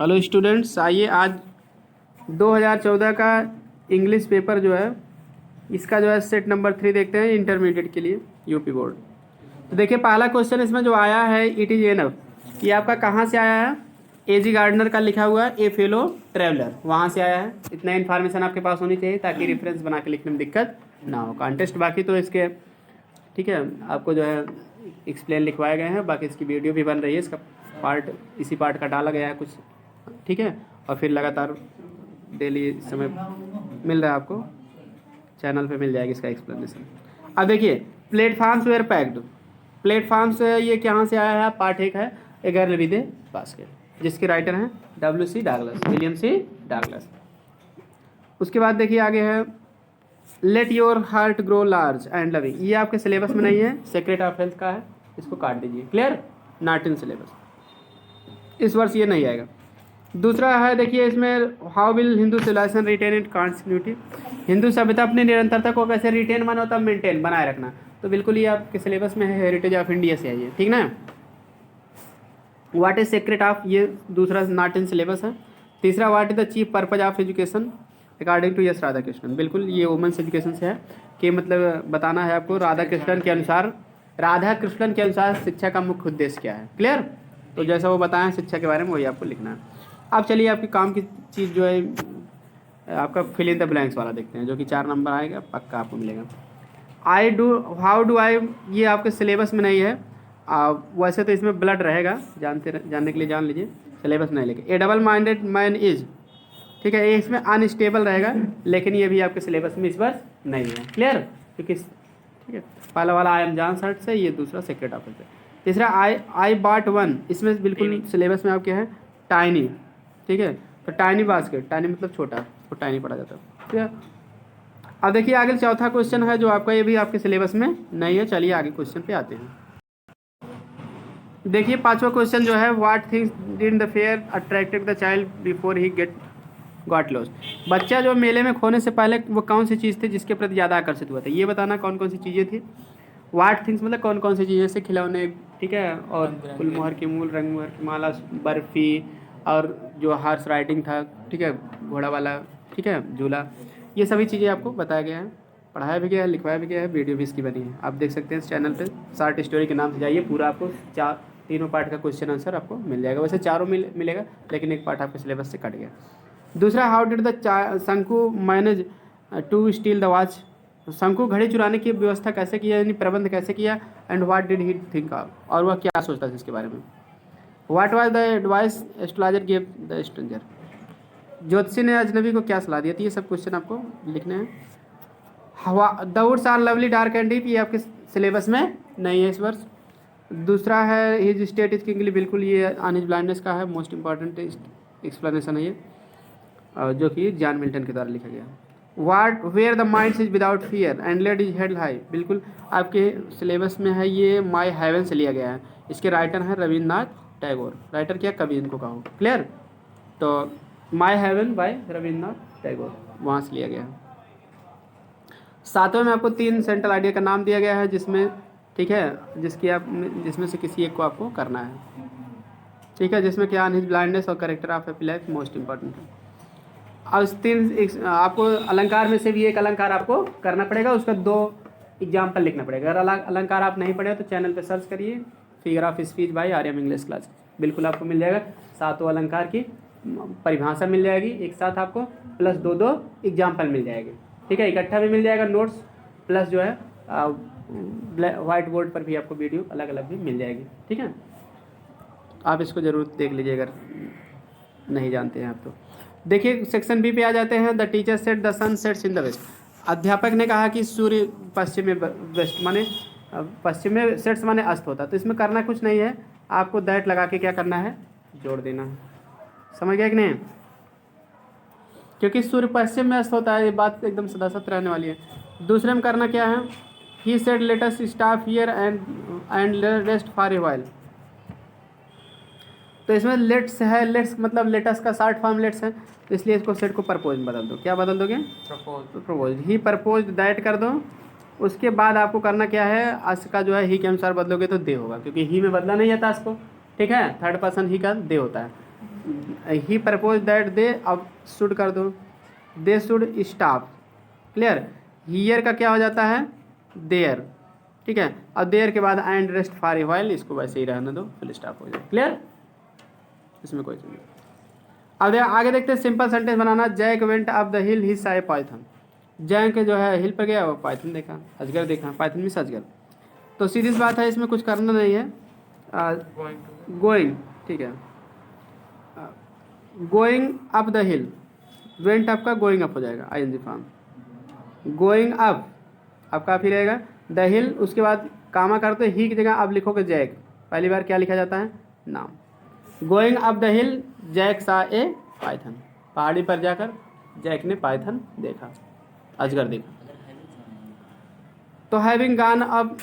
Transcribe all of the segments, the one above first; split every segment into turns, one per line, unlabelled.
Hello students, आइए आज 2014 का इंग्लिश पेपर जो है इसका जो है सेट नंबर 3 देखते हैं इंटरमीडिएट के लिए यूपी बोर्ड। तो देखिए पहला क्वेश्चन इसमें जो आया है, इट इज़ एनफ। ये आपका कहाँ से आया है? एजी गार्डनर का लिखा हुआ है ए फेलो ट्रैवलर, वहाँ से आया है। इतना इन्फॉर्मेशन आपके पास होनी चाहिए ताकि रेफरेंस बना के लिखने में दिक्कत ना हो। कॉन्टेस्ट बाकी तो इसके ठीक है आपको जो है एक्सप्लेन लिखवाए गए हैं, बाकी इसकी वीडियो भी बन रही है, इसका पार्ट इसी पार्ट का डाला गया है कुछ, ठीक है। और फिर लगातार डेली समय मिल रहा है आपको, चैनल पे मिल जाएगी इसका एक्सप्लेनेशन। अब देखिए प्लेटफार्म्स वेयर पैक्ड। प्लेटफार्म्स ये कहाँ से आया है? पार्ट एक है एगर विदे बास्केट, जिसके राइटर हैं WC Douglas, William C Douglas. उसके बाद देखिए आगे है let your heart grow large and loving. ये आपके सिलेबस में नहीं है, सेक्रेट ऑफ हेल्थ का है, इसको काट दीजिए। क्लियर? नॉट इन सिलेबस, इस वर्ष ये नहीं आएगा। दूसरा है देखिए इसमें how will Hindu civilization retain it continuity. Hindu सभ्यता अपनी निरंतरता को कैसे रिटेन माना होता है? मेंटेन, बनाए रखना। तो बिल्कुल ये आपके सिलेबस में है, हेरिटेज ऑफ इंडिया से आइए, ठीक ना। व्हाट इज सेक्रेट ऑफ, ये दूसरा नॉट इन सिलेबस है। तीसरा what is the chief purpose of education according to S Radhakrishnan. बिल्कुल ये वुमेंस एजुकेशन से है कि मतलब बताना है आपको राधा कृष्णन के अनुसार शिक्षा का मुख्य उद्देश्य क्या है। क्लियर? तो जैसा वो बताएं शिक्षा के बारे में वही आपको लिखना है। अब चलिए आपकी काम की चीज़ जो है आपका फिल इन द ब्लैंक्स वाला देखते हैं, जो कि 4 नंबर आएगा, पक्का आपको मिलेगा। हाउ डू आई, ये आपके सिलेबस में नहीं है। वैसे तो इसमें ब्लड रहेगा, जानने के लिए जान लीजिए, सिलेबस नहीं लेके। A double minded man is, ठीक है, ये इसमें अनस्टेबल रहेगा, लेकिन ये भी आपके सिलेबस में इस वर्ष नहीं है। क्लियर? क्योंकि ठीक है पहला वाला आई एम जॉन सर्ट से, ये दूसरा सेक्रेट ऑफिस से। तीसरा आई बॉट वन, इसमें बिल्कुल सिलेबस में आपके है टाइनी, ठीक है। तो टाइनी बास्केट, टाइनी मतलब छोटा, तो टाइनी पढ़ा जाता है, ठीक है। अब देखिए आगे चौथा क्वेश्चन है जो आपका, ये भी आपके सिलेबस में नहीं है। चलिए आगे क्वेश्चन पे आते हैं। देखिए पांचवा क्वेश्चन जो है what things did the fair attracted the child before he got lost. बच्चा जो मेले में खोने से पहले वो कौन सी चीज़ थी जिसके प्रति ज़्यादा आकर्षित हुआ था? ये बताना कौन कौन सी चीज़ें थी। व्हाट थिंग्स मतलब कौन कौन सी चीज़ें, जैसे खिलौने, ठीक है, और फुलमोहर की मूल, रंग मोहर की माला, बर्फ़ी, और जो हॉर्स राइडिंग था, ठीक है, घोड़ा वाला, ठीक है, झूला, ये सभी चीज़ें आपको बताया गया है, पढ़ाया भी गया है, लिखवाया भी गया है, वीडियो भी इसकी बनी है, आप देख सकते हैं इस चैनल पे। शॉर्ट स्टोरी के नाम से जाइए, पूरा आपको तीनों पार्ट का क्वेश्चन आंसर आपको मिल जाएगा। वैसे चारों मिलेगा, लेकिन एक पार्ट आपके सिलेबस से कट गया। दूसरा how did the Shanku manage to steal the watch. Shanku घड़ी चुराने की व्यवस्था कैसे किया, यानी प्रबंध कैसे किया। And what did he think of, और वह क्या सोचता था इसके बारे में। What was the advice astrologer give the stranger, ज्योतिषी ने अजनबी को क्या सलाह दी थी। ये सब क्वेश्चन आपको लिखने हैं। The woods are lovely dark and deep, ये आपके सिलेबस में नहीं है इस वर्ष। दूसरा है हिज स्टेट इज किंगली, बिल्कुल ये ऑन हिज ब्लाइंडनेस का है, मोस्ट इंपॉर्टेंट एक्सप्लेनेशन है ये, जो कि जॉन मिल्टन के द्वारा लिखा गया। What where the mind is without fear and led is head high, बिल्कुल आपके सिलेबस में है, ये माई हेवन से लिया गया है। इसके राइटर हैं रविन्द्रनाथ टैगोर। राइटर क्या, कवि इनको कहो। क्लियर? तो my heaven by Rabindranath Tagore, वहाँ से लिया गया है। सातवें में आपको 3 सेंट्रल आइडिया का नाम दिया गया है, जिसमें ठीक है जिसमें से किसी एक को आपको करना है, ठीक है, जिसमें क्या ऑन हिज ब्लाइंडनेस और character of happy life most important है। अब 3 आपको अलंकार में से भी एक अलंकार आपको करना पड़ेगा, उसका 2 एग्जाम्पल लिखना पड़ेगा। अगर अलंकार आप नहीं पढ़े तो चैनल पे सर्च करिए figure of speech bye Aryam English class, बिल्कुल आपको मिल जाएगा। 7 अलंकार की परिभाषा मिल जाएगी एक साथ आपको, प्लस 2 एग्जाम्पल मिल जाएंगे, ठीक है। इकट्ठा भी मिल जाएगा नोट्स, प्लस जो है व्हाइट बोर्ड पर भी आपको वीडियो अलग अलग भी मिल जाएगी, ठीक है। आप इसको ज़रूर देख लीजिए अगर नहीं जानते हैं आप तो। देखिए सेक्शन बी पे आ जाते हैं। The teacher set the sun sets in the west, अध्यापक ने कहा कि सूर्य पश्चिम में, वेस्ट माने पश्चिम में, सेट्स माने अस्त होता। तो इसमें करना कुछ नहीं है, आपको दैट लगा के क्या करना है, जोड़ देना है। समझ गया कि नहीं? क्योंकि सूर्य पश्चिम में अस्त होता है, ये बात एकदम सदा सत्य रहने वाली है। दूसरे में करना क्या है, he said let us stop here and rest for a while. तो इसमें लेट्स है, लेट्स मतलब लेटस का शॉर्ट फॉर्म लेट्स है, तो इसलिए इसको सेट को परपोज में बदल दो। क्या बदल दोगे? प्रपोज। ही परपोज दैट कर दो। उसके बाद आपको करना क्या है, अस का जो है ही के अनुसार बदलोगे तो दे होगा, क्योंकि ही में बदला नहीं जाता इसको, ठीक है, थर्ड पर्सन ही का दे होता है। ही प्रपोज दैट दे, अब शुड कर दो, they should stop. Clear. Here का क्या हो जाता है, देयर। ठीक है, अब देयर के बाद and rest for a while, इसको वैसे ही रहने दो, फुल स्टॉप हो जाए। क्लियर, इसमें कोई चीज़ नहीं। अब आगे देखते हैं सिंपल सेंटेंस बनाना। Jack went up the hill, he saw python. Jack जो है हिल पर गया, वो पाइथन देखा, अजगर देखा, पाइथन मीन्स अजगर। तो सीधी सी बात है, इसमें कुछ करना नहीं है। गोइंग, ठीक है, going up the hill, went up का गोइंग अप हो जाएगा, आईएनजी फॉर्म। गोइंग अप, अब काफ़ी रहेगा, द हिल, उसके बाद कामा करते ही की जगह अब लिखोगे जैक। पहली बार क्या लिखा जाता है, नाम। Going up the hill Jack saw a Python, पहाड़ी पर जाकर जैक ने पाइथन देखा, अजगर देखा। तो हैविंग गान अब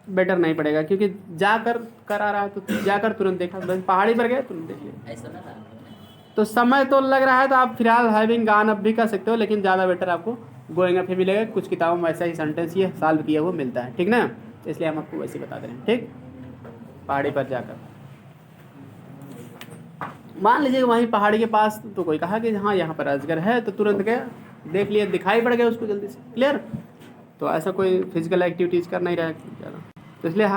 बेटर नहीं पड़ेगा, क्योंकि जाकर करा रहा है, तो जाकर तुरंत देखा, बस पहाड़ी पर गए तुरंत देख लिया। तो समय तो लग रहा है, तो आप फिलहाल हैविंग गान अब भी कर सकते हो, लेकिन ज़्यादा बेटर आपको गोइंग अप ही मिलेगा। कुछ किताबों में ऐसा ही सेंटेंस ये सॉल्व किया हुआ मिलता है, ठीक ना, इसलिए हम आपको वैसे बता दे रहे हैं। ठीक, पहाड़ी पर जाकर, मान लीजिए वहीं पहाड़ी के पास तो कोई कहा कि हाँ यहाँ पर अजगर है, तो तुरंत गया, देख लिया, दिखाई पड़ गया उसको जल्दी से। क्लियर। तो ऐसा कोई फिजिकल एक्टिविटीज़ कर नहीं रहा है ज़्यादा, तो इसलिए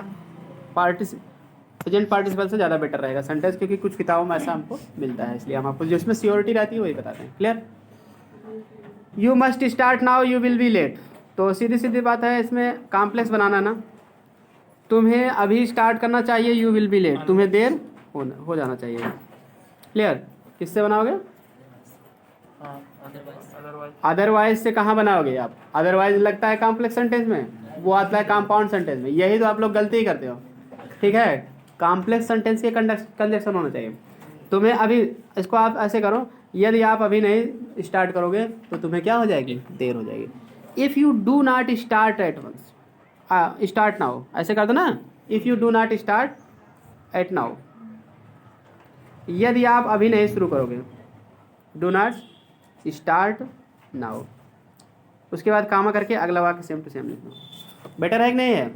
प्रेजेंट पार्टिसिपल से ज़्यादा बेटर रहेगा सेंटेंस, क्योंकि कुछ किताबों में ऐसा हमको मिलता है, इसलिए हम आपको जिसमें सियोरिटी रहती है वही बताते हैं। Clear. You must start now, you will be late. तो सीधी सीधी बात है, इसमें कॉम्प्लेक्स बनाना ना, तुम्हें अभी स्टार्ट करना चाहिए, यू विल बी लेट, तुम्हें देर हो जाना चाहिए। क्लियर। किससे बनाओगे, अदरवाइज से कहाँ बनाओगे आप, अदरवाइज लगता है कॉम्प्लेक्स सेंटेंस में, वो आता है कंपाउंड सेंटेंस में, यही तो आप लोग गलती करते हो। ठीक है, कॉम्प्लेक्स सेंटेंस के कंजक्शन होना चाहिए। तुम्हें अभी, इसको आप ऐसे करो, यदि आप अभी नहीं स्टार्ट करोगे तो तुम्हें क्या हो जाएगी, देर हो जाएगी। If you do not start at once, start now, ऐसे कर दो ना, if you do not start at now, यदि आप अभी नहीं शुरू करोगे, डू नॉट स्टार्ट नाउ, उसके बाद कामा करके अगला वाक्य सेम टू सेम लिखना। बेटर है कि नहीं है।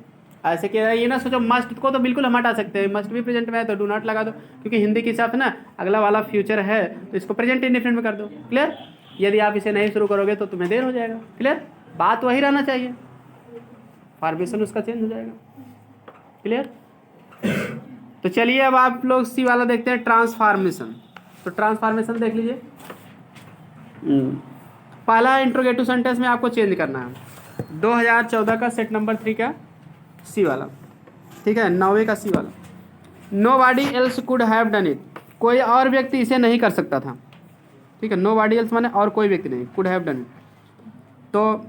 ऐसे क्या, ये ना सोचो मस्ट को तो बिल्कुल हम हटा सकते हैं, मस्ट भी प्रेजेंट में है तो डू नॉट लगा दो, क्योंकि हिंदी के हिसाब से ना अगला वाला फ्यूचर है, तो इसको प्रेजेंट इंडेफिनिट में कर दो। क्लियर। यदि आप इसे नहीं शुरू करोगे तो तुम्हें देर हो जाएगा। क्लियर, बात वही रहना चाहिए, फॉर्मेशन उसका चेंज हो जाएगा। क्लियर। तो चलिए अब आप लोग सी वाला देखते हैं, ट्रांसफॉर्मेशन। तो ट्रांसफॉर्मेशन देख लीजिए, पहला इंट्रोगेटिव सेंटेंस में आपको चेंज करना है 2014 का सेट नंबर 3 का सी वाला, ठीक है, 9वें का सी वाला। Nobody else could have done it, कोई और व्यक्ति इसे नहीं कर सकता था। ठीक है, नो बॉडी एल्स माने और कोई व्यक्ति नहीं, कुड हैव डन इट। तो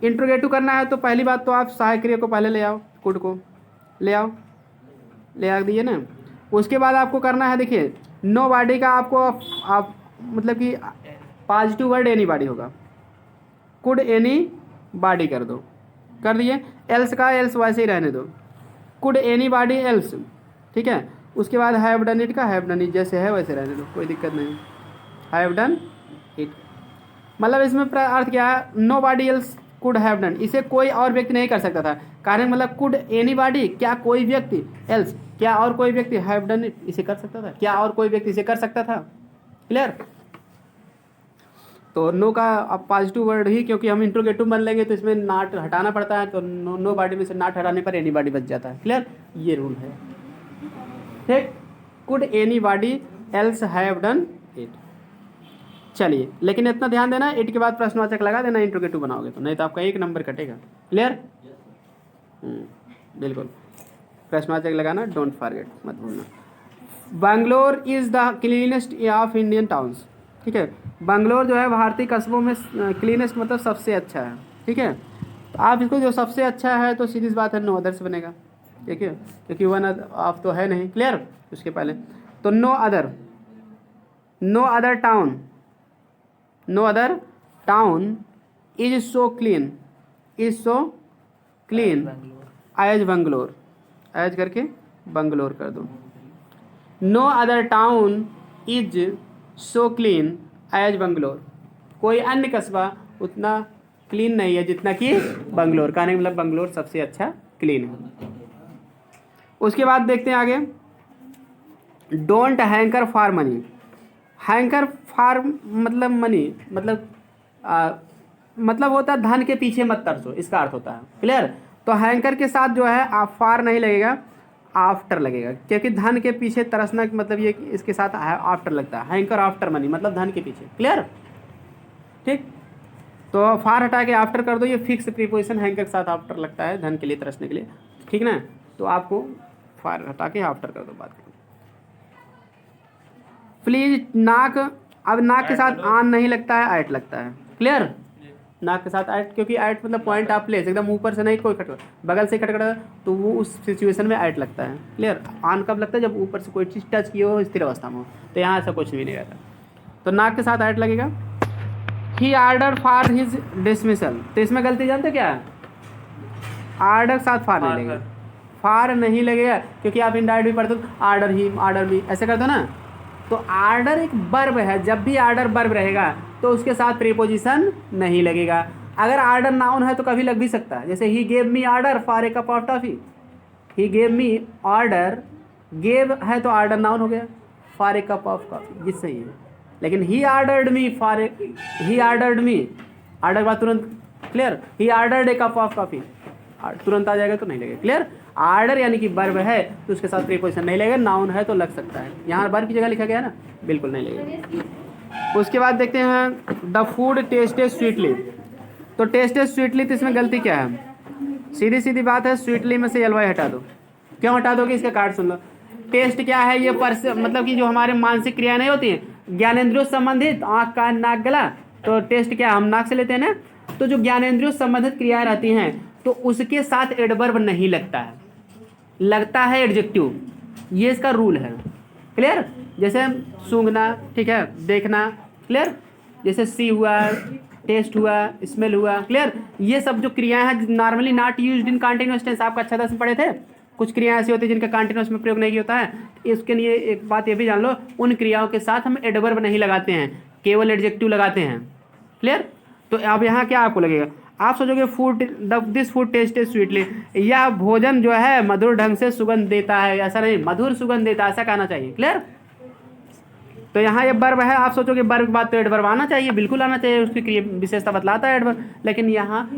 इंट्रोगेटिव करना है तो पहली बात तो आप सहायक क्रिया को पहले ले आओ, कुड को ले आओ, ले आ दिए ना। उसके बाद आपको करना है, देखिए नो बॉडी का आपको आप मतलब कि पॉजिटिव वर्ड एनी बॉडी होगा, कुड एनी बॉडी कर दो, कर दिए। एल्स का एल्स वैसे ही रहने दो, कुड एनी बॉडी एल्स, ठीक है। उसके बाद हैव डन इट का हैव डन इट जैसे है वैसे रहने दो, कोई दिक्कत नहीं, हैव डन इट। मतलब इसमें अर्थ क्या है, nobody else could have done, इसे कोई और व्यक्ति नहीं कर सकता था। कारण मतलब कुड एनी बॉडी, क्या कोई व्यक्ति, एल्स क्या और कोई व्यक्ति, हैव डन इट इसे कर सकता था, क्या और कोई व्यक्ति इसे कर सकता था। क्लियर। तो नो का अब पॉजिटिव वर्ड ही, क्योंकि हम इंट्रोगेटिव बन लेंगे तो इसमें नाट हटाना पड़ता है, तो नो बॉडी में से नाट हटाने पर एनी बॉडी बच जाता है। क्लियर, ये रूल है। ठीक, could any body else have done it. चलिए, लेकिन इतना ध्यान देना, इट के बाद प्रश्नवाचक लगा देना इंट्रोगेटिव बनाओगे तो, नहीं तो आपका 1 नंबर कटेगा। क्लियर, बिल्कुल प्रश्नवाचक लगाना, डोंट फॉरगेट, मत भूलना। Bangalore is the cleanest of Indian towns, ठीक है। बैंगलोर जो है भारतीय कस्बों में क्लीनेस्ट मतलब सबसे अच्छा है, ठीक है। तो आप इसको जो सबसे अच्छा है तो सीधी बात है नो अदर से बनेगा, ठीक है, क्योंकि वन ऑफ तो है नहीं। क्लियर, उसके पहले तो no other, no other town, no other town is so clean, is so clean as Bangalore, as करके बंगलोर कर दो। No other town is so clean as Bangalore, कोई अन्य कस्बा उतना क्लीन नहीं है जितना कि बंगलोर का, नहीं मतलब बंगलोर सबसे अच्छा क्लीन है। उसके बाद देखते हैं आगे, don't hanker for money, hanker for मतलब मनी, मतलब होता है धन के पीछे मत तरसो, इसका अर्थ होता है। क्लियर। तो हैंकर के साथ जो है आप फार नहीं लगेगा, आफ्टर लगेगा, क्योंकि धन के पीछे तरसना मतलब ये कि इसके साथ आफ्टर लगता है। हैंकर आफ्टर मनी मतलब धन के पीछे। क्लियर। ठीक। तो फार हटा के आफ्टर कर दो, ये फिक्स प्रीपोजिशन हैंकर के साथ आफ्टर लगता है धन के लिए, तरसने के लिए। ठीक ना। तो आपको फार हटा के आफ्टर कर दो, बात करो। प्लीज नाक, अब नाक के साथ आन नहीं लगता है, ऐट लगता है। क्लियर। नाक के साथ ऐट, क्योंकि ऐट मतलब पॉइंट ऑफ प्लेस, एकदम ऊपर से नहीं, कोई खटखट बगल से खटखटा तो वो उस सिचुएशन में ऐट लगता है। क्लियर। आन कब लगता है? जब ऊपर से कोई चीज़ टच की हो, स्थिर अवस्था में हो। तो यहाँ ऐसा कुछ भी नहीं रहता, तो नाक के साथ ऐट लगेगा। ही आर्डर फॉर हिज डिसमिसल, तो इसमें गलती जानते क्या है? आर्डर के साथ फार नहीं लगेगा, फार नहीं लगेगा, क्योंकि आप इनडायरेक्ट भी पढ़ते हो आर्डर ही, आर्डर भी ऐसे करते हो ना। तो आर्डर एक वर्ब है, जब भी आर्डर वर्ब रहेगा तो उसके साथ प्रीपोजिशन नहीं लगेगा। अगर आर्डर नाउन है तो कभी लग भी सकता है, जैसे he gave me order for a cup of toffee. He gave me order, gave है तो आर्डर नाउन हो गया, for a cup of coffee ये सही है। लेकिन ही आर्डर्ड me for a, he आर्डर्ड me, order बाद तुरंत। Clear. He ordered a cup of coffee, तुरंत आ जाएगा तो नहीं लगेगा। क्लियर। आर्डर यानी कि वर्ब है तो उसके साथ प्रीपोजिशन नहीं लगेगा, नाउन है तो लग सकता है। यहाँ वर्ब की जगह लिखा गया ना, बिल्कुल नहीं लगेगा। उसके बाद देखते हैं द फूड टेस्टेड स्वीटली। तो टेस्टेड स्वीटली, तो इसमें गलती क्या है? सीधी सीधी बात है, स्वीटली में से एलवाई हटा दो। क्यों हटा दोगे? इसका कार्ड सुन लो। टेस्ट क्या है? ये मतलब कि जो हमारे मानसिक क्रिया नहीं होती है, ज्ञानेंद्रियों संबंधित, आँख कान नाक गला, तो टेस्ट क्या हम नाक से लेते हैं ना। तो जो ज्ञानेंद्रियों संबंधित क्रियाएं रहती हैं तो उसके साथ एडवर्ब नहीं लगता है, लगता है एडजेक्टिव। ये इसका रूल है। क्लियर। जैसे सूंघना, ठीक है, देखना। क्लियर। जैसे सी हुआ, टेस्ट हुआ, स्मेल हुआ। क्लियर। ये सब जो क्रियाएं हैं normally not used in continuous tense, आपका अच्छा 10 में पढ़े थे। कुछ क्रियाएं ऐसी होती है जिनका कंटिन्यूअस में प्रयोग नहीं होता है। इसके लिए एक बात ये भी जान लो, उन क्रियाओं के साथ हम एडवर्ब नहीं लगाते हैं, केवल एडजेक्टिव लगाते हैं। क्लियर। तो अब यहाँ क्या आपको लगेगा? आप सोचोगे food, this food tested sweetly, यह भोजन जो है मधुर ढंग से सुगंध देता है, ऐसा नहीं, मधुर सुगंध देता है, ऐसा कहना चाहिए। क्लियर। तो यहाँ ये वर्ब है, आप सोचोगे वर्ब के बाद तो एडवर्ब आना चाहिए, बिल्कुल आना चाहिए, उसकी क्रिया विशेषता बतलाता है एडवर्ब, लेकिन यहाँ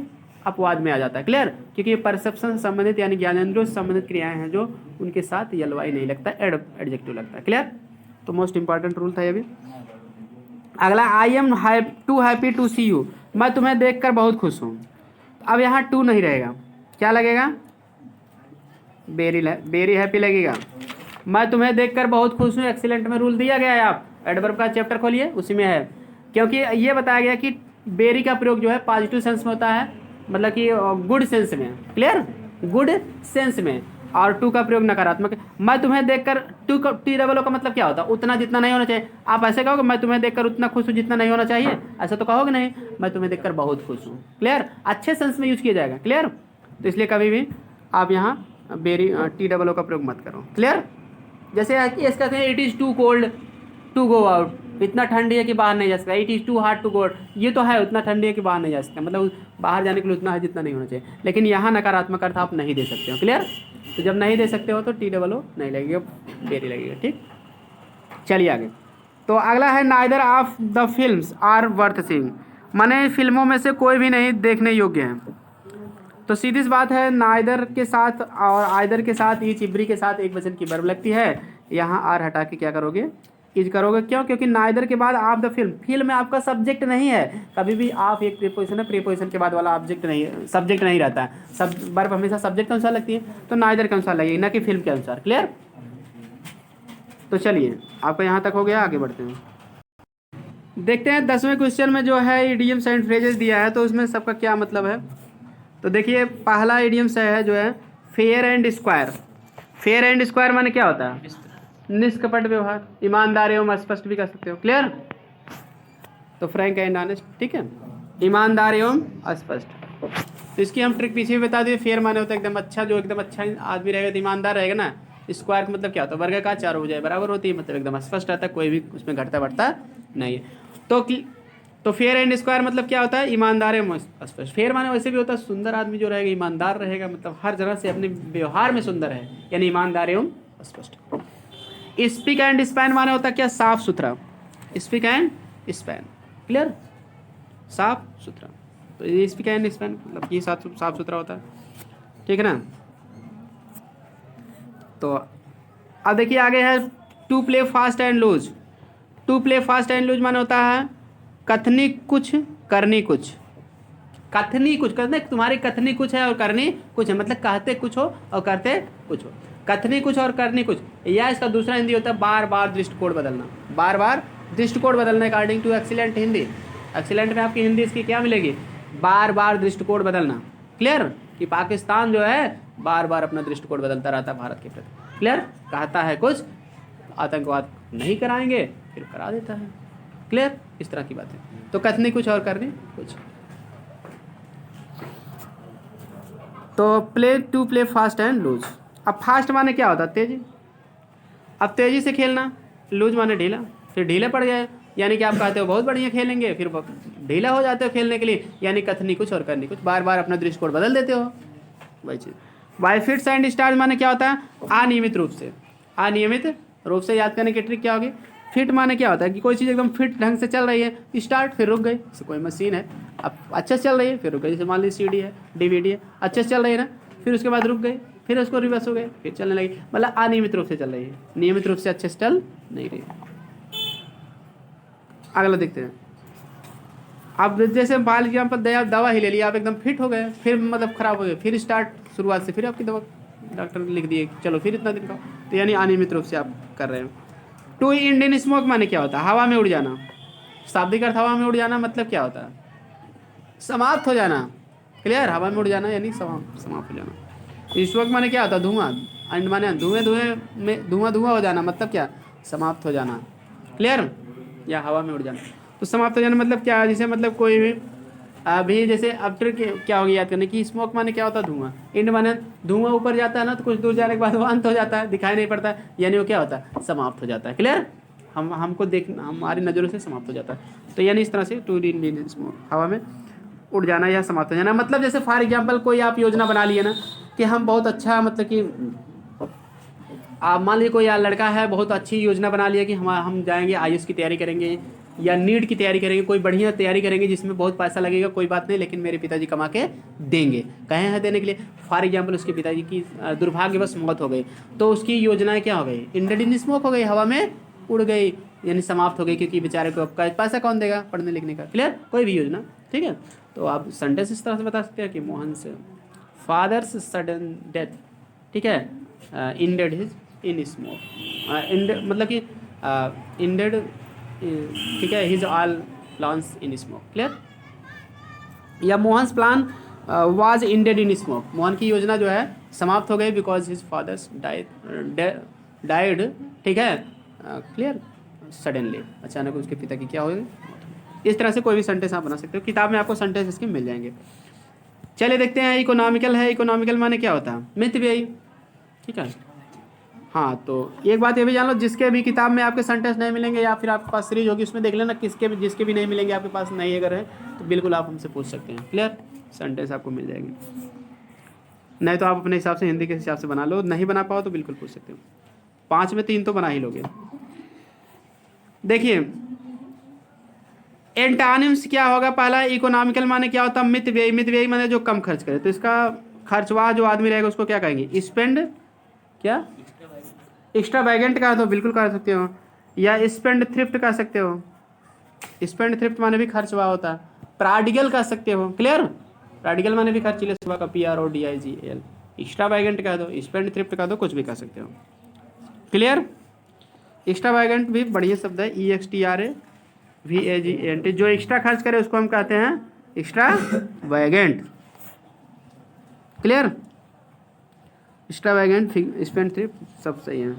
अपवाद में आ जाता है। क्लियर। क्योंकि ये परसेप्शन से संबंधित यानी ज्ञानेंद्रियों से संबंधित क्रियाएं हैं जो उनके साथ एलवाई नहीं लगता, एडजेक्टिव लगता है। क्लियर। तो मोस्ट इंपॉर्टेंट रूल था ये भी। अगला, I am too happy to see you, मैं तुम्हें देखकर बहुत खुश हूँ। अब यहाँ टू नहीं रहेगा, क्या लगेगा? वेरी हैप्पी लगेगा। मैं तुम्हें देखकर बहुत खुश हूँ, एक्सीलेंट में रूल दिया गया है। आप एडवर्ब का चैप्टर खोलिए, उसी में है, क्योंकि ये बताया गया कि वेरी का प्रयोग जो है पॉजिटिव सेंस में होता है, मतलब कि गुड सेंस में। क्लियर। गुड सेंस में। और टू का प्रयोग नकारात्मक। मैं तुम्हें देखकर, टू का टी डबल ओ का मतलब क्या होता है? उतना जितना नहीं होना चाहिए। आप ऐसे कहोगे मैं तुम्हें देखकर उतना खुश हूँ जितना नहीं होना चाहिए, ऐसा तो कहोगे नहीं। मैं तुम्हें देखकर बहुत खुश हूँ। क्लियर। अच्छे सेंस में यूज किया जाएगा। क्लियर। तो इसलिए कभी भी आप यहाँ वेरी टी डबल ओ का प्रयोग मत करो। क्लियर। जैसे इस कहते हैं it is too cold to go out, इतना ठंडी है कि बाहर नहीं जा सकता। It is too hard to go out, ये तो है उतना ठंडी है कि बाहर नहीं जा सकता, मतलब बाहर जाने के लिए उतना है जितना नहीं होना चाहिए। लेकिन यहाँ नकारात्मक अर्थ आप नहीं दे सकते हो। क्लियर। तो जब नहीं दे सकते हो तो टी डबल ओ नहीं लगेगा, वेरी लगेगा। ठीक। चलिए आगे। तो अगला है neither of the films are worth seeing, माने फिल्मों में से कोई भी नहीं देखने योग्य है। तो सीधी सी बात है, नाइदर के साथ और आइदर के साथ, ईच इब्री के साथ एक वचन की वर्ब लगती है। यहाँ आर हटा के क्या करोगे? इज करोगे। क्यों? क्योंकि नाइदर के बाद आप द फिल्म, फिल्म में आपका सब्जेक्ट नहीं है। कभी भी आप एक प्रीपोजिशन है, प्रीपोजिशन के बाद वाला ऑब्जेक्ट नहीं, सब्जेक्ट नहीं रहता है। सब वर्ब हमेशा सब्जेक्ट के अनुसार लगती है, तो नाइदर के अनुसार लगेगी, ना कि फिल्म के अनुसार। क्लियर। तो चलिए आपका यहाँ तक हो गया, आगे बढ़ते हैं। देखते हैं 10वें क्वेश्चन में जो है इडियम्स एंड फ्रेजेस दिया है, तो उसमें सबका क्या मतलब है। तो देखिए पहला इडियम्स है जो है fair and square. Fair and square माने क्या होता है? निष्कपट व्यवहार, ईमानदार एवं स्पष्ट भी कर सकते हो। क्लियर। तो फ्रैंक एंड ऑनेस्ट, ठीक है, ईमानदार एवं स्पष्ट। तो इसकी हम ट्रिक पीछे भी बता दिए। फेयर माने होता है एकदम अच्छा, जो एकदम अच्छा आदमी रहेगा तो ईमानदार रहेगा ना। स्क्वायर का मतलब क्या होता है? वर्ग का चार भुजाएं बराबर होती है, मतलब एकदम स्पष्ट रहता है, कोई भी उसमें घटता बढ़ता नहीं है। तो फेयर एंड स्क्वायर मतलब क्या होता है? ईमानदार एवं स्पष्ट। फेयर माने वैसे भी होता है सुंदर आदमी जो रहेगा, ईमानदार रहेगा, मतलब हर जगह से अपने व्यवहार में सुंदर है, यानी ईमानदार एवं स्पष्ट। स्पीक एंड स्पैन माने होता है क्या? साफ सुथरा। Speak and span. क्लियर, साफ सुथरा। तो ये स्पीक एंड स्पैन मतलब ये साफ सुथरा होता है, ठीक है ना। तो अब देखिए आगे है to play fast and loose. To play fast and loose माने होता है कथनी कुछ करनी कुछ। कथनी कुछ करने, तुम्हारी कथनी कुछ है और करनी कुछ है, मतलब कहते कुछ हो और करते कुछ हो। कथनी कुछ और करनी कुछ, या इसका दूसरा हिंदी होता है बार बार दृष्टिकोण बदलना। बार बार दृष्टिकोण बदलना according to excellent Hindi. Excellent में आपकी हिंदी इसकी क्या मिलेगी, बार बार दृष्टिकोण बदलना। क्लियर, कि पाकिस्तान जो है बार बार अपना दृष्टिकोण बदलता रहता है भारत के प्रति। क्लियर, कहता है कुछ, आतंकवाद नहीं कराएंगे फिर करा देता है। क्लियर, इस तरह की बातें। तो कथनी कुछ और करनी कुछ। तो play to play fast and loose. अब फास्ट माने क्या होता है, तेजी। अब तेजी से खेलना, लूज माने ढीला, फिर ढीले पड़ जाए, यानी कि आप कहते हो बहुत बढ़िया खेलेंगे फिर ढीला हो जाते हो खेलने के लिए, यानी कथनी कुछ और करनी कुछ, बार बार अपना दृष्टिकोण बदल देते हो, वही चीज़। बाय फिट्स एंड स्टार्ट माने क्या होता है, अनियमित रूप से। अनियमित रूप से याद करने की ट्रिक क्या होगी, फिट माने क्या होता है कि कोई चीज़ एकदम फिट ढंग से चल रही है, स्टार्ट फिर रुक गई। जैसे कोई मशीन है अब अच्छे से चल रही है फिर रुक गई, जैसे मान लीजिए सीडी है डीवीडी है अच्छे से चल रही है ना, फिर उसके बाद रुक गई, फिर उसको रिवर्स हो गए, फिर चलने लगी, मतलब अनियमित रूप से चल रही है, नियमित रूप से अच्छे से चल नहीं रही। अगला देखते हैं। अब जैसे मान लीजिए आप दवा ही ले लिया, आप एकदम फिट हो गए, फिर मतलब खराब हो गए, फिर स्टार्ट शुरुआत से फिर आपकी दवा डॉक्टर ने लिख दिए, चलो फिर इतना दिन का, तो यानी अनियमित रूप से आप कर रहे हैं। टू इंडियन स्मोक माने क्या होता है, हवा में उड़ जाना। शाब्दिक अर्थ हवा में उड़ जाना मतलब क्या होता है, समाप्त हो जाना। क्लियर, हवा में उड़ जाना यानी समाप्त हो जाना। स्मोक माने क्या होता है, धुआं। एंड माने धुआं हो जाना, मतलब क्या, समाप्त हो जाना। क्लियर, या हवा में उड़ जाना। तो समाप्त हो जाना मतलब क्या, जैसे मतलब कोई भी अभी जैसे अब ट्रिक क्या होगी याद करने की, स्मोक माने क्या होता है, धुआं। इंड माने धुआं ऊपर जाता है ना, तो कुछ दूर जाने के बाद वो अंत हो जाता है, दिखाई नहीं पड़ता है, यानी वो क्या होता है, समाप्त हो जाता है। क्लियर, हमको देख हमारी नज़रों से समाप्त हो जाता है। तो यानी इस तरह से टू इंडियन स्मोक, हवा में उड़ जाना या समाप्त हो जाना। मतलब जैसे फॉर एग्जाम्पल कोई आप योजना बना लिए ना कि हम बहुत अच्छा, मतलब कि आप मान लीजिए कोई यार लड़का है, बहुत अच्छी योजना बना लिया कि हम जाएंगे आईएएस की तैयारी करेंगे या नीट की तैयारी करेंगे, कोई बढ़िया तैयारी करेंगे जिसमें बहुत पैसा लगेगा, कोई बात नहीं, लेकिन मेरे पिताजी कमा के देंगे, कहे हैं देने के लिए। फॉर एग्जांपल उसके पिताजी की दुर्भाग्यवश मौत हो गई, तो उसकी योजनाएं क्या हो गई, इंडियन स्मोक हो गई, हवा में उड़ गई, यानी समाप्त हो गई, क्योंकि बेचारे को आपका पैसा कौन देगा पढ़ने लिखने का। क्लियर, कोई भी योजना, ठीक है। तो आप सेंटेंस इस तरह से बता सकते हैं कि मोहन से फादर्स सडन डेथ, ठीक है, इंडेड हिज इन स्मोक, मतलब कि इंडेड, ठीक है, his all plans in smoke. Clear, या Mohan's plan was indeed in smoke, Mohan की योजना जो है समाप्त हो गई बिकॉज हिज फादर्स डाइड, ठीक है। क्लियर, सडनली, अचानक उसके पिता की क्या हो गई। इस तरह से कोई भी सेंटेंस आप बना सकते हो, किताब में आपको सेंटेंस इसके मिल जाएंगे। चलिए देखते हैं, इकोनॉमिकल है, इकोनॉमिकल माने क्या होता है, मितव्ययी, ठीक है। हाँ, तो एक बात ये भी जान लो, जिसके भी किताब में आपके सेंटेंस नहीं मिलेंगे या फिर आपके पास सीरीज होगी उसमें देख लेना, जिसके भी नहीं मिलेंगे आपके पास नहीं अगर है तो बिल्कुल आप हमसे पूछ सकते हैं। क्लियर, सेंटेंस आपको मिल जाएंगे, नहीं तो आप अपने हिसाब से हिंदी के हिसाब से बना लो, नहीं बना पाओ तो बिल्कुल पूछ सकते हो। 5 में 3 तो बना ही लोगे। देखिए एंटानिम्स क्या होगा, पहला इकोनॉमिकल माने क्या होता है, मितव्ययी। मितव्ययी माने जो कम खर्च करे, तो इसका खर्चवा जो आदमी रहेगा उसको क्या कहेंगे, स्पेंड, क्या एक्स्ट्रा वैगेंट का तो बिल्कुल कर सकते हो, या स्पेंड थ्रिफ्ट कह सकते हो। स्पेंड थ्रिफ्ट माने भी खर्चवा होता है। प्राडिगल कह सकते हो। क्लियर, प्राडिगल माने भी खर्चीले सुबह का PRODIGL। एक्स्ट्रा वैगेंट कह दो, स्पेंड थ्रिफ्ट कह दो, कुछ भी कह सकते हो। क्लियर, एक्स्ट्रा वैगेंट भी बढ़िया शब्द है, EXTRAVAGENT, जो एक्स्ट्रा खर्च करे उसको हम कहते हैं extravagant. Clear, extravagant, spendthrift सब सही है।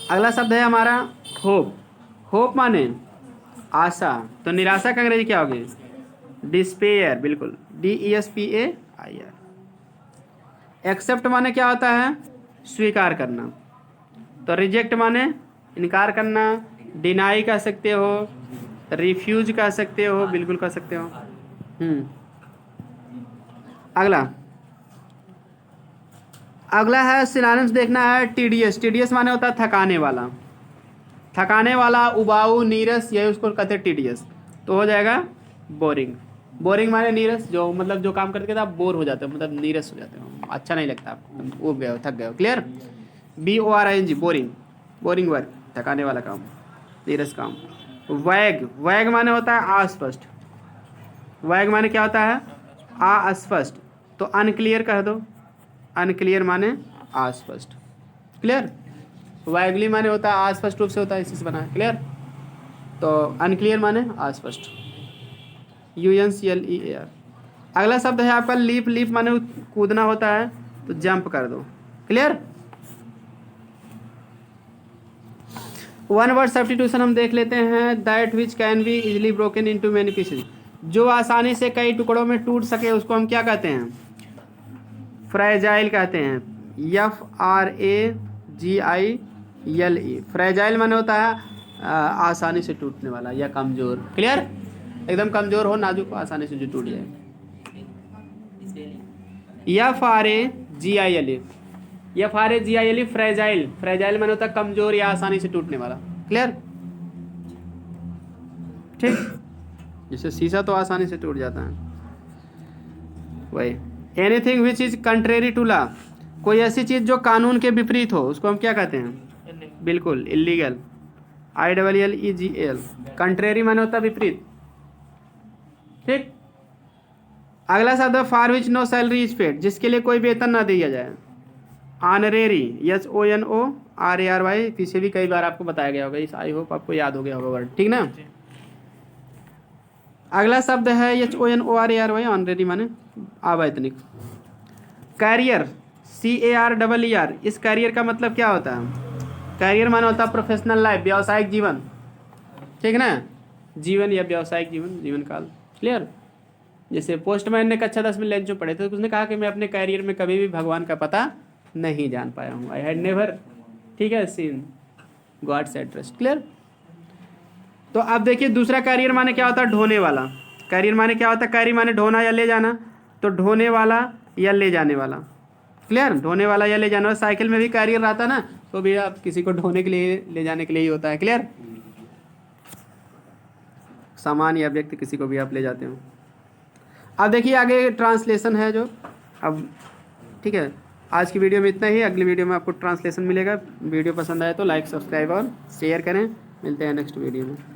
अगला शब्द है हमारा होप। होप माने आशा, तो निराशा का अंग्रेजी क्या होगी, डिस्पेयर, बिल्कुल, DESPAIR। एक्सेप्ट माने क्या होता है, स्वीकार करना, तो रिजेक्ट माने इनकार करना, डिनाई कह सकते हो, रिफ्यूज कह सकते हो, बिल्कुल कह सकते हो। अगला है सिनोनिम्स देखना है, टीडीएस। टीडीएस माने होता है थकाने वाला, थकाने वाला, उबाऊ, नीरस, यही उसको कहते हैं टीडियस। तो हो जाएगा बोरिंग। बोरिंग माने नीरस, जो मतलब जो काम करते आप बोर हो जाते हो, मतलब नीरस हो जाते हो, अच्छा नहीं लगता आपको, ऊब गए हो, थक गए हो। Clear? BORING boring, boring work, थकाने वाला काम, नीरस काम। वैग, वैग माने होता है अस्पष्ट। वैग माने क्या होता है? अस्पष्ट। तो अनक्लियर कह दो, अनक्लियर माने अस्पष्ट। क्लियर? वैगली माने होता है अस्पष्ट रूप से होता है, इसी से बना है। क्लियर? तो अनक्लियर माने अस्पष्ट। UNCLEAR। अगला शब्द है आपका लीप। लीप माने कूदना होता है, तो जंप कर दो। क्लियर? वन वर्ड सब्स्टिट्यूशन हम देख लेते हैं। That which can be easily broken into many pieces, जो आसानी से कई टुकड़ों में टूट सके उसको हम क्या कहते हैं? फ्रेजाइल कहते हैं। FRAGILE। फ्रेजाइल माने होता है आसानी से टूटने वाला या कमजोर। क्लियर? एकदम कमजोर हो, नाजुक हो, आसानी से जो टूट जाए। FRAGILE fragile. फ्रेजाइल माने होता है कमजोर या आसानी से टूटने वाला। क्लियर? ठीक, जैसे शीशा तो आसानी से टूट जाता है, वही। Anything which is contrary to law, कोई ऐसी चीज जो कानून के विपरीत हो उसको हम क्या कहते हैं? बिल्कुल, इलीगल। ILLEGAL। कंट्रेरी माने होता है विपरीत। ठीक। अगला शब्द है for which no salary is paid, जिसके लिए कोई वेतन ना दिया जाए। ऑनरेरी, SONORARY, पीछे भी कई बार आपको बताया गया होगा, इस आई होप आपको याद हो गया होगा वर्ड। ठीक ना? अगला शब्द है HONORARY, ऑनरेरी माने अवैतनिक। Career, CARER। इस कैरियर का मतलब क्या होता है? कैरियर माने होता है प्रोफेशनल लाइफ, व्यावसायिक जीवन। ठीक ना? जीवन या व्यावसायिक जीवन, जीवन काल। क्लियर? जैसे पोस्टमैन ने कक्षा 10 में लंच में पढ़े थे, तो उसने कहा कि मैं अपने कैरियर में कभी भी भगवान का पता नहीं जान पाया हूँ। आई हैड नेवर, ठीक है, सीन गॉड्स एड्रेस। क्लियर? तो अब देखिए दूसरा कैरियर माने क्या होता है? ढोने वाला। कैरियर माने क्या होता है? कैरी माने ढोना या ले जाना, तो ढोने वाला या ले जाने वाला। क्लियर? ढोने वाला या ले जाने वाला। साइकिल में भी कैरियर रहता है ना, तो भी आप किसी को ढोने के लिए, ले जाने के लिए ही होता है। क्लियर? सामान या व्यक्ति किसी को भी आप ले जाते हो। अब देखिए आगे ट्रांसलेशन है जो, अब ठीक है, आज की वीडियो में इतना ही। अगली वीडियो में आपको ट्रांसलेशन मिलेगा। वीडियो पसंद आए तो लाइक, सब्सक्राइब और शेयर करें। मिलते हैं नेक्स्ट वीडियो में।